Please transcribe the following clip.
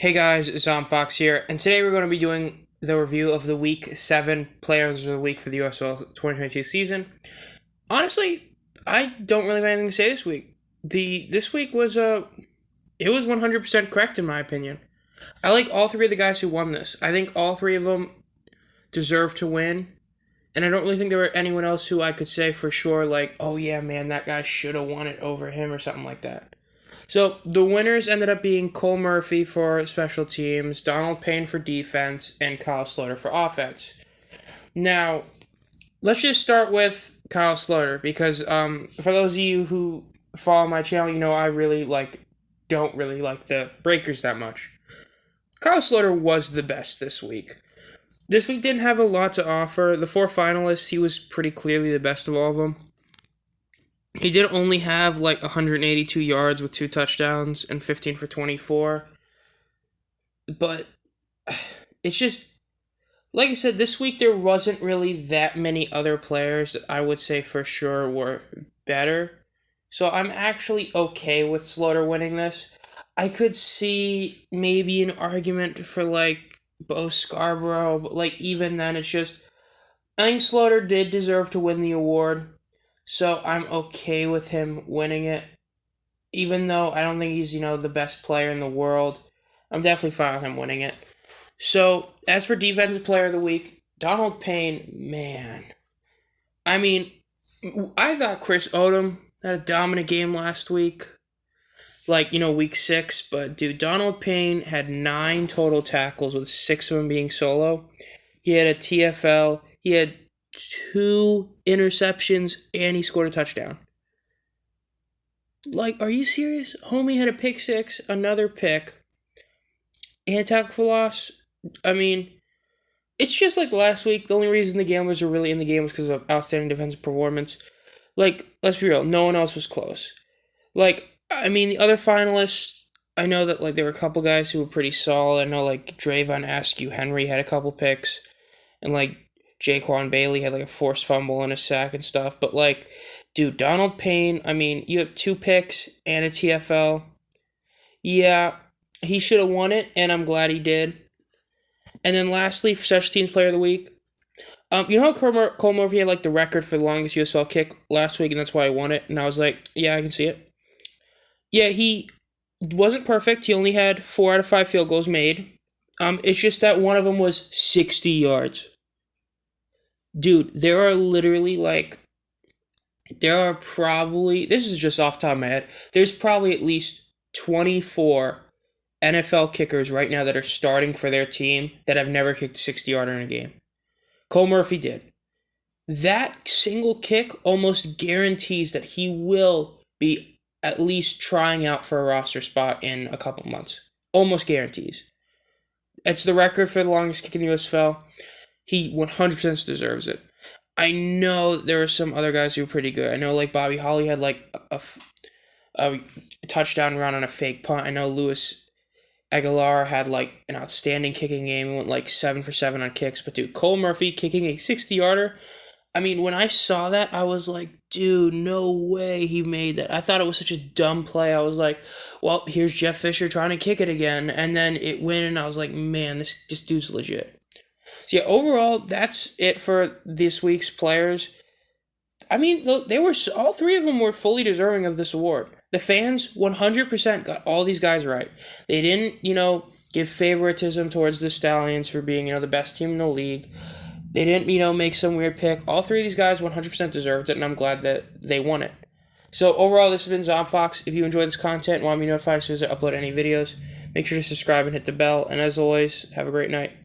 Hey guys, Zom Fox here, and today we're going to be doing the review of the Week 7 Players of the Week for the USFL 2022 season. Honestly, I don't really have anything to say this week. This week was it was 100% correct in my opinion. I like all three of the guys who won this. I think all three of them deserve to win, and I don't really think there were anyone else who I could say for sure, like, oh yeah, man, that guy should have won it over him or something like that. So the winners ended up being Cole Murphy for special teams, Donald Payne for defense, and Kyle Sloter for offense. Now, let's just start with Kyle Sloter because for those of you who follow my channel, you know I don't really like the Breakers that much. Kyle Sloter was the best this week. This week didn't have a lot to offer. The four finalists, he was pretty clearly the best of all of them. He did only have 182 yards with 2 touchdowns and 15 for 24. But it's just, like I said, this week there wasn't really that many other players that I would say for sure were better. So I'm actually okay with Slaughter winning this. I could see maybe an argument for Bo Scarborough, but even then it's just, I think Slaughter did deserve to win the award. So I'm okay with him winning it. Even though I don't think he's, the best player in the world, I'm definitely fine with him winning it. So, as for Defensive Player of the Week, Donald Payne, man. I mean, I thought Chris Odom had a dominant game last week. Week 6. But, dude, Donald Payne had 9 total tackles with 6 of them being solo. He had a TFL. He had 2 interceptions, and he scored a touchdown. Are you serious? Homie had a pick 6, another pick, and a tackle for loss. I mean, it's just like last week. The only reason the Gamblers were really in the game was because of outstanding defensive performance. Let's be real, no one else was close. The other finalists, I know that, there were a couple guys who were pretty solid. I know, Drayvon Askew Henry had a couple picks, and, Jaquan Bailey had a forced fumble and a sack and stuff. But dude, Donald Payne, you have 2 picks and a TFL. Yeah, he should have won it, and I'm glad he did. And then lastly, for Special Teams Player of the Week, you know how Cole Murphy had the record for the longest USFL kick last week, and that's why he won it? And I was like, yeah, I can see it. Yeah, he wasn't perfect. He only had 4 out of 5 field goals made. It's just that one of them was 60 yards. Dude, there are literally this is just off the top of my head, there's probably at least 24 NFL kickers right now that are starting for their team that have never kicked a 60-yarder in a game. Cole Murphy did. That single kick almost guarantees that he will be at least trying out for a roster spot in a couple months. Almost guarantees. It's the record for the longest kick in the USFL. He 100% deserves it. I know there are some other guys who are pretty good. I know Bobby Holly had a touchdown run on a fake punt. I know Luis Aguilar had an outstanding kicking game. He went 7 for 7 on kicks. But dude, Cole Murphy kicking a 60-yarder. When I saw that, I was like, dude, no way he made that. I thought it was such a dumb play. I was like, well, here's Jeff Fisher trying to kick it again. And then it went, and I was like, man, this dude's legit. So yeah, overall, that's it for this week's players. They were all 3 of them were fully deserving of this award. The fans 100% got all these guys right. They didn't, give favoritism towards the Stallions for being, the best team in the league. They didn't, make some weird pick. All 3 of these guys 100% deserved it, and I'm glad that they won it. So overall, this has been Zom Fox. If you enjoy this content and want to be notified as soon as I upload any videos, make sure to subscribe and hit the bell. And as always, have a great night.